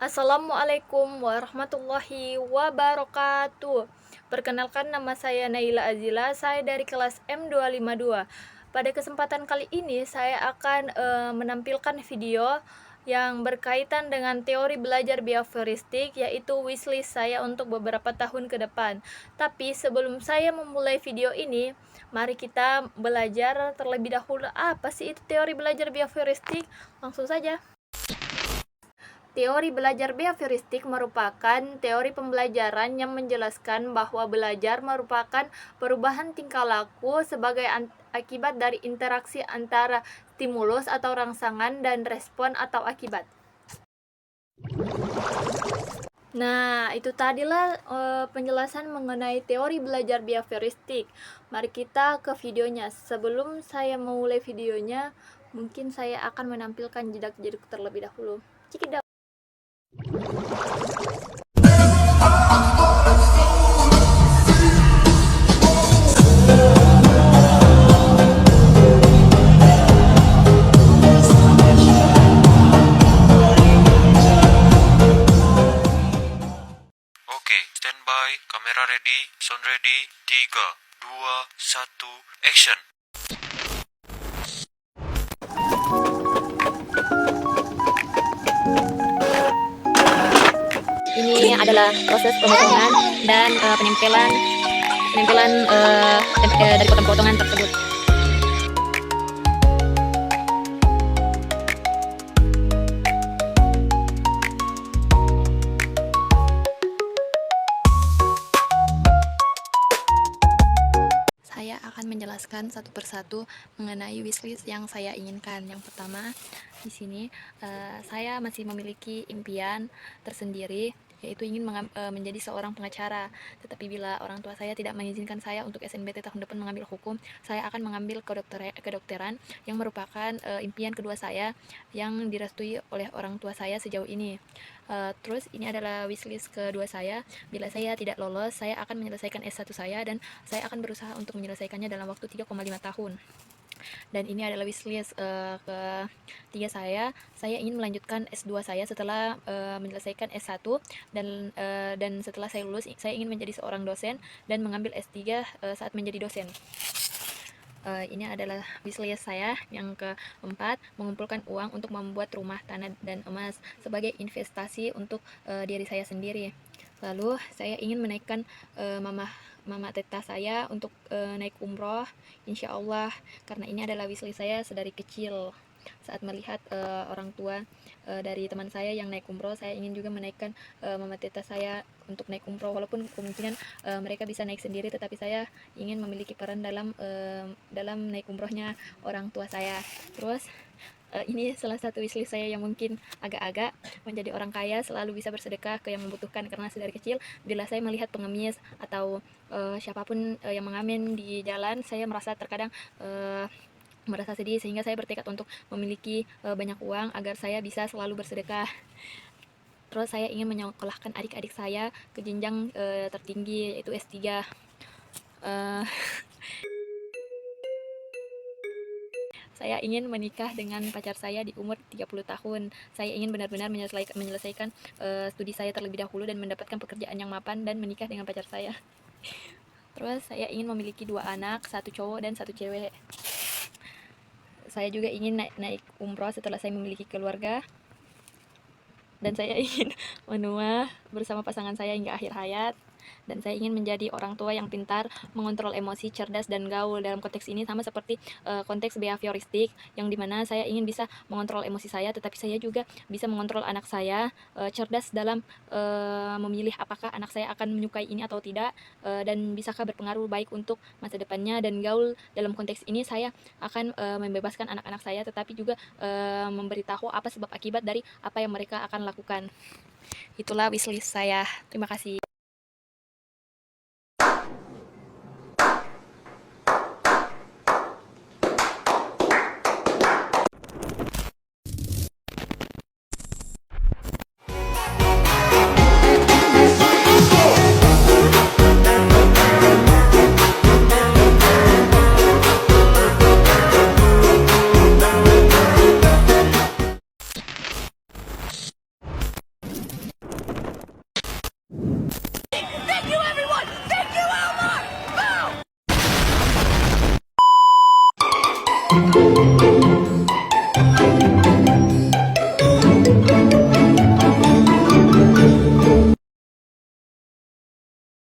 Assalamualaikum warahmatullahi wabarakatuh. Perkenalkan, nama saya Naila Azila, saya dari kelas M252. Pada kesempatan kali ini saya akan menampilkan video yang berkaitan dengan teori belajar behavioristik, yaitu wishlist saya untuk beberapa tahun ke depan. Tapi sebelum saya memulai video ini, mari kita belajar terlebih dahulu apa sih itu teori belajar behavioristik. Langsung saja. Teori belajar behavioristik merupakan teori pembelajaran yang menjelaskan bahwa belajar merupakan perubahan tingkah laku sebagai akibat dari interaksi antara stimulus atau rangsangan dan respon atau akibat. Nah, itu tadilah penjelasan mengenai teori belajar behavioristik. Mari kita ke videonya. Sebelum saya memulai videonya, mungkin saya akan menampilkan jeda-jeda terlebih dahulu. Cikidot. Oke, standby, kamera ready, sound ready, 3, 2, 1, action. Ini adalah proses pemotongan dan penempelan dari potongan tersebut. Saya akan menjelaskan satu persatu mengenai wishlist yang saya inginkan. Yang pertama, di sini saya masih memiliki impian tersendiri, yaitu ingin menjadi seorang pengacara. Tetapi bila orang tua saya tidak mengizinkan saya untuk SNBT tahun depan mengambil hukum, saya akan mengambil kedokteran yang merupakan impian kedua saya yang direstui oleh orang tua saya sejauh ini. Terus ini adalah wishlist kedua saya. Bila saya tidak lolos, saya akan menyelesaikan S1 saya dan saya akan berusaha untuk menyelesaikannya dalam waktu 3,5 tahun. Dan ini adalah wishlist ketiga saya. Saya ingin melanjutkan S2 saya setelah menyelesaikan S1 dan setelah saya lulus, saya ingin menjadi seorang dosen dan mengambil S3 saat menjadi dosen. Ini adalah wishlist saya yang keempat, mengumpulkan uang untuk membuat rumah, tanah, dan emas sebagai investasi untuk diri saya sendiri. Lalu saya ingin menaikkan mama teta saya untuk naik umroh, insya Allah, karena ini adalah wishlist saya sedari kecil. Saat melihat orang tua dari teman saya yang naik umroh, saya ingin juga menaikkan mama teta saya untuk naik umroh, walaupun kemungkinan mereka bisa naik sendiri, tetapi saya ingin memiliki peran dalam naik umrohnya orang tua saya. Terus ini salah satu wishlist saya yang mungkin agak-agak menjadi orang kaya, selalu bisa bersedekah ke yang membutuhkan, karena sedari kecil bila saya melihat pengemis atau siapapun yang mengamen di jalan, saya merasa terkadang merasa sedih, sehingga saya bertekad untuk memiliki banyak uang agar saya bisa selalu bersedekah. Terus saya ingin menyekolahkan adik-adik saya ke jenjang tertinggi, yaitu S3. Saya ingin menikah dengan pacar saya di umur 30 tahun. Saya ingin benar-benar menyelesaikan studi saya terlebih dahulu dan mendapatkan pekerjaan yang mapan dan menikah dengan pacar saya. Terus saya ingin memiliki 2 anak, 1 cowok dan 1 cewek. Saya juga ingin naik umroh setelah saya memiliki keluarga. Dan saya ingin menua bersama pasangan saya hingga akhir hayat. Dan saya ingin menjadi orang tua yang pintar, mengontrol emosi, cerdas, dan gaul. Dalam konteks ini sama seperti konteks behavioristik, yang dimana saya ingin bisa mengontrol emosi saya, tetapi saya juga bisa mengontrol anak saya, cerdas dalam memilih apakah anak saya akan menyukai ini atau tidak, dan bisakah berpengaruh baik untuk masa depannya. Dan gaul dalam konteks ini saya akan membebaskan anak-anak saya, tetapi juga memberitahu apa sebab akibat dari apa yang mereka akan lakukan. Itulah wishlist saya. Terima kasih.